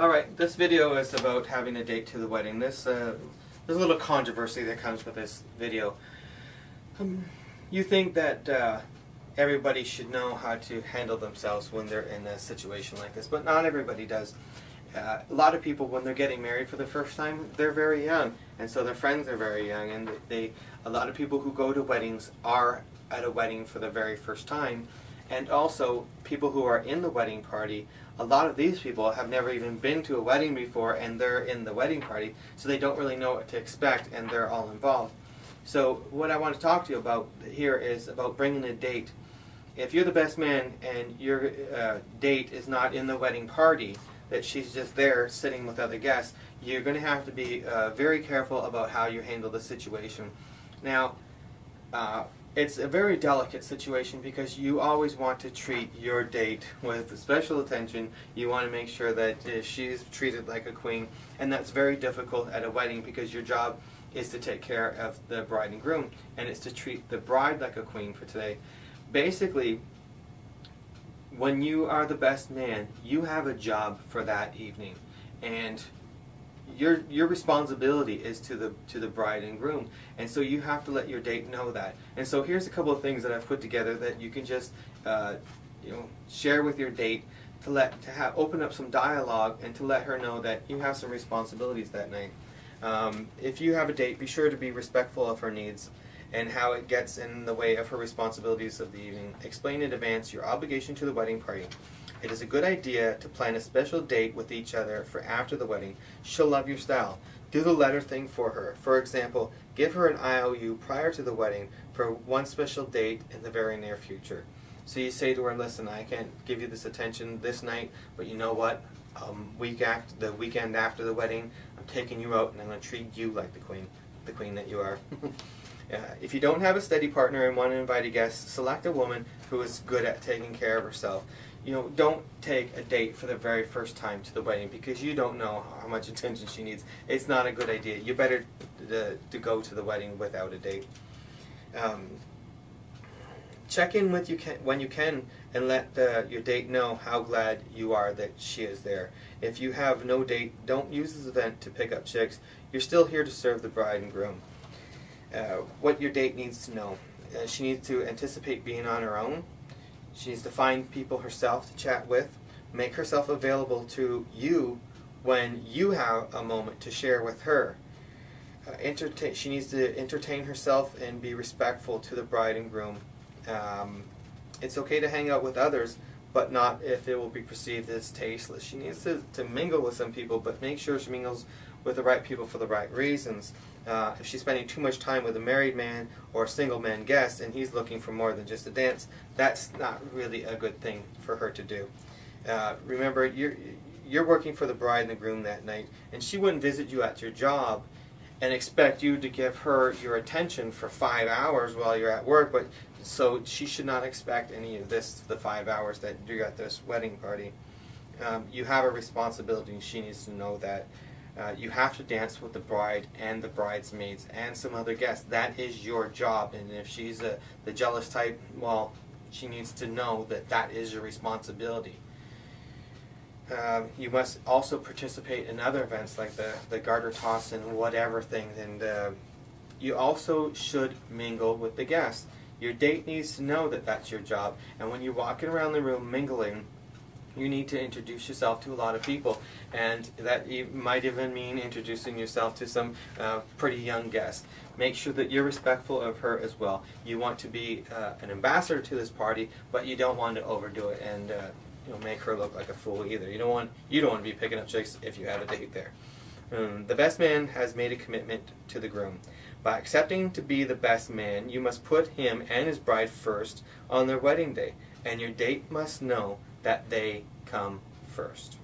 Alright, this video is about having a date to the wedding. There's a little controversy that comes with this video. You think that everybody should know how to handle themselves when they're in a situation like this, but not everybody does. A lot of people, when they're getting married for the first time, they're very young, and so their friends are very young, and a lot of people who go to weddings are at a wedding for the very first time, and also people who are in the wedding party. A lot of these people have never even been to a wedding before, and they're in the wedding party, so they don't really know what to expect, and they're all involved. So what I want to talk to you about here is about bringing a date. If you're the best man and your date is not in the wedding party, that she's just there sitting with other guests, you're going to have to be very careful about how you handle the situation. Now, it's a very delicate situation because you always want to treat your date with special attention. You want to make sure that she's treated like a queen, and that's very difficult at a wedding because your job is to take care of the bride and groom, and it's to treat the bride like a queen for today. Basically, when you are the best man, you have a job for that evening, and your responsibility is to the bride and groom, and so you have to let your date know that. And so here's a couple of things that I've put together that you can just share with your date to open up some dialogue and to let her know that you have some responsibilities that night. If you have a date, be sure to be respectful of her needs and how it gets in the way of her responsibilities of the evening. Explain in advance your obligation to the wedding party. It is a good idea to plan a special date with each other for after the wedding. She'll love your style. Do the letter thing for her. For example, give her an IOU prior to the wedding for one special date in the very near future. So you say to her, listen, I can't give you this attention this night, but you know what? The weekend after the wedding, I'm taking you out and I'm going to treat you like the queen that you are. If you don't have a steady partner and want to invite a guest, select a woman who is good at taking care of herself. Don't take a date for the very first time to the wedding because you don't know how much attention she needs. It's not a good idea. You better to go to the wedding without a date. Check in with when you can and let your date know how glad you are that she is there. If you have no date, don't use this event to pick up chicks. You're still here to serve the bride and groom. What your date needs to know. She needs to anticipate being on her own. She needs to find people herself to chat with. Make herself available to you when you have a moment to share with her. She needs to entertain herself and be respectful to the bride and groom. It's okay to hang out with others, but not if it will be perceived as tasteless. She needs to mingle with some people, but make sure she mingles with the right people for the right reasons. If she's spending too much time with a married man or a single man guest and he's looking for more than just a dance, that's not really a good thing for her to do. Remember, you're working for the bride and the groom that night, and she wouldn't visit you at your job and expect you to give her your attention for 5 hours while you're at work, but so she should not expect any of this the 5 hours that you're at this wedding party. You have a responsibility, and she needs to know that. You have to dance with the bride and the bridesmaids and some other guests. That is your job, and if she's the jealous type, well, she needs to know that that is your responsibility. You must also participate in other events like the garter toss and whatever thing, and you also should mingle with the guests. Your date needs to know that that's your job, and when you're walking around the room mingling, you need to introduce yourself to a lot of people, and that might even mean introducing yourself to some pretty young guests. Make sure that you're respectful of her as well. You want to be an ambassador to this party, but you don't want to overdo it and make her look like a fool either. You don't want to be picking up chicks if you have a date there. The best man has made a commitment to the groom. By accepting to be the best man, you must put him and his bride first on their wedding day, and your date must know that they come first.